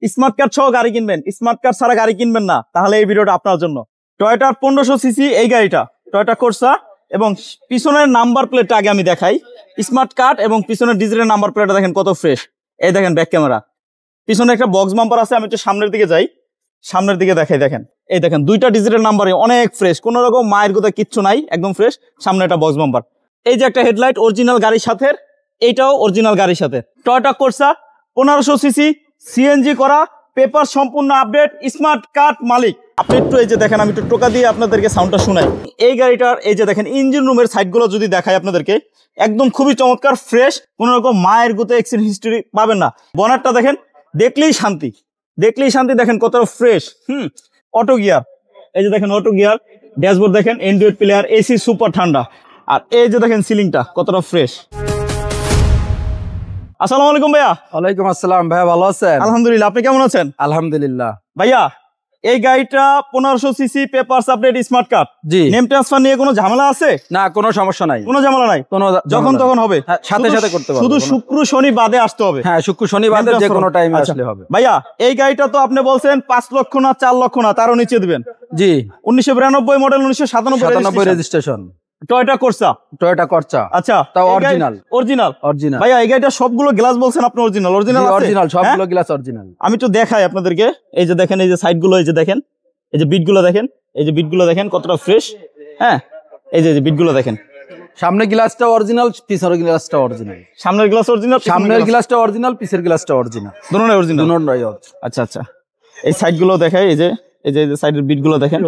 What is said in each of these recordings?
Smart card সহ গাড়ি কিনবেন, স্মার্ট কার্ড ছাড়া গাড়ি কিনবেন না, তাহলে এই ভিডিওটা আপনার জন্য। টয়োটার 1500 সিসি এই গাড়িটা, টয়োটা কোর্সা, এবং পিছনের নাম্বার প্লেটটা আগে আমি দেখাই। স্মার্ট কার্ড এবং পিছনের ডিজিটাল নাম্বার প্লেটটা দেখেন কত ফ্রেশ। এই দেখেন ব্যাক ক্যামেরা, পিছনে একটা বক্স বাম্পার আছে। আমি একটু সামনের দিকে যাই, সামনের দিকে দেখাই। দেখেন এই দেখেন দুইটা ডিজিটাল নাম্বারে অনেক ফ্রেশ, কোনো রকম মায়ের কোথাও কিচ্ছু নাই, একদম ফ্রেশ। সামনে একটা বক্স বাম্পার। এই যে একটা হেডলাইট অরিজিনাল গাড়ির সাথে, এইটাও অরিজিনাল গাড়ির সাথে। টয়োটা কোর্সা 1500 সিসি, সিএনজি করা, পেপার সম্পূর্ণ আপডেট, স্মার্ট কার্ড মালিক। আপনি একটু এই যে দেখেন, আমি একটু টোকা দিয়ে আপনাদেরকে সাউন্ডটা শোনাই। এই গাড়িটার এই যে দেখেন ইঞ্জিন রুমের সাইডগুলো যদি দেখাই আপনাদেরকে, একদম খুবই চমৎকার, ফ্রেশ, কোনো রকম মায়ের গুতে অ্যাক্সিডেন্ট হিস্ট্রি পাবেন না। বনারটা দেখেন, দেখলেই শান্তি, দেখলেই শান্তি। দেখেন কতটা ফ্রেশ। অটো গিয়ার, এই যে দেখেন অটো গিয়ার। ড্যাশবোর্ড দেখেন, অ্যান্ড্রয়েড প্লেয়ার, এসি সুপার ঠান্ডা। আর এই যে দেখেন সিলিংটা কতটা ফ্রেশ। আসসালামু আলাইকুম ভাইয়া। ওয়ালাইকুম আসসালাম ভাইয়া, ভালো আছেন? আলহামদুলিল্লাহ, আপনি কেমন আছেন? আলহামদুলিল্লাহ। ভাইয়া এই গাড়িটা 1500 CC, papers update, smart card, জি। নেম ট্রান্সফার নিয়ে কোনো ঝামেলা আছে? না, কোনো সমস্যা নাই, কোনো ঝামেলা নাই, যখন তখন হবে, সাথে সাথে করতে পারবো। শুধু শুক্র শনি বাদে আসতে হবে। হ্যাঁ, শুক্র শনি বাদে যে কোনো টাইমে আসলে হবে। ভাইয়া এই গাড়িটা তো আপনি বলছেন 5 লক্ষ না 4 লক্ষ না, তারও নিচে দিবেন। জি। 1992 model, 1997 registration, Toyota Corsa. Toyota Corsa. আচ্ছা, তাও অরিজিনাল। অরিজিনাল অরিজিনাল ভাইয়া, এই গাড়িটা সবগুলো গ্লাস বলছেন আপনি অরিজিনাল? অরিজিনাল আছে, অরিজিনাল সবগুলো গ্লাস অরিজিনাল। আমি একটু দেখাই আপনাদেরকে। এই যে দেখেন, এই যে সাইডগুলো, এই যে দেখেন, এই যে বিটগুলো দেখেন, এই যে বিটগুলো দেখেন কতটা ফ্রেশ। হ্যাঁ, এই যে বিটগুলো দেখেন। সামনের গ্লাসটা অরিজিনাল, পিছনের গ্লাসটা অরিজিনাল। সামনের গ্লাস অরিজিনাল, সামনের গ্লাসটা অরিজিনাল, পিছের গ্লাসটা অরিজিনাল, দুটোই অরিজিনাল। আচ্ছা আচ্ছা, এই সাইডগুলো দেখাই, এই যে সাইডের বিটগুলো দেখেন,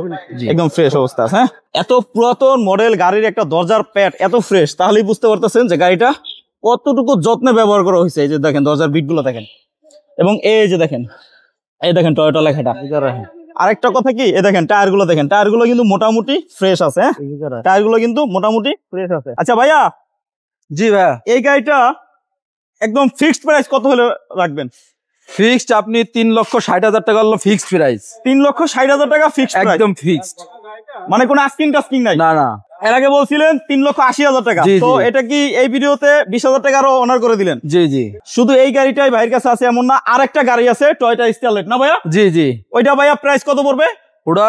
একদম ফ্রেশ অবস্থা। হ্যাঁ, এত পুরাতন মডেল গাড়ির একটা দরজার প্যাড এত ফ্রেশ, তাহলেই বুঝতে পারতেছেন যে গাড়িটা কতটুকু যত্নে ব্যবহার করা হয়েছে। এই যে দেখেন দরজার বিটগুলো দেখেন, এবং এই যে দেখেন, এই দেখেন টয়োটা লেখাটা। আরেকটা কথা কি, এই দেখেন টায়ারগুলো দেখেন, টায়ারগুলো কিন্তু মোটামুটি ফ্রেশ আছে। টায়ারগুলো কিন্তু মোটামুটি ফ্রেশ আছে। আচ্ছা ভাইয়া। জি ভাইয়া, এই গাড়িটা একদম ফিক্সড প্রাইস কত হলে রাখবেন? ফিক্সড আপনি 3,60,000 টাকা হলো ফিক্সড প্রাইস। 3,60,000 টাকা ফিক্সড, একদম ফিক্সড, মানে কোনো আস্কিং টাস্কিং নাই? না না। এর আগে বলছিলেন 3,80,000 টাকা, তো এটা কি এই ভিডিওতে 20,000 টাকা আরো অনার করে দিলেন? জি জি। শুধু এই গাড়িটাই ভাইয়ের কাছে আছে এমন না, আরেকটা গাড়ি আছে টয়োটা স্টারলেট, না ভাইয়া? জি জি। ওইটা ভাইয়া প্রাইস কত পড়বে? ওটা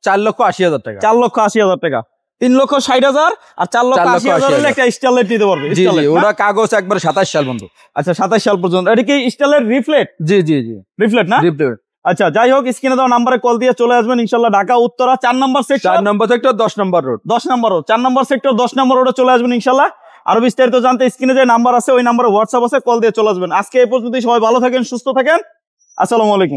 4,80,000 টাকা। 4,80,000 টাকা। 3,60,000 আর 4,80,000 হলে একটা স্টারলেট নিতে পারবে। জি জি, ওটা কাগজ একবার 27 সাল পর্যন্ত। আচ্ছা, 27 সাল পর্যন্ত। এটা কি স্টারলেট রিফ্লেক্ট? জি জি জি, রিফ্লেক্ট না? রিফ্লেক্ট। আচ্ছা, যাই হোক, স্ক্রিনে দেওয়া নাম্বারে কল দিয়ে চলে আসবেন ইনশাআল্লাহ। ঢাকা উত্তরা 4 নম্বর সেক্টর, 4 নম্বর সেক্টর, 10 নম্বর রোড, 10 নম্বর রোড, 4 নম্বর সেক্টর, 10 নম্বর রোডে চলে আসবেন ইনশাআল্লাহ। আরো বিস্তারিত জানতে স্ক্রিনে যে নাম্বার আছে ওই নাম্বারে হোয়াটসঅ্যাপ আছে, কল দিয়ে চলে আসবেন। আজকে এই পর্যন্তই, সবাই ভালো থাকেন, সুস্থ থাকেন। আসসালামু আলাইকুম।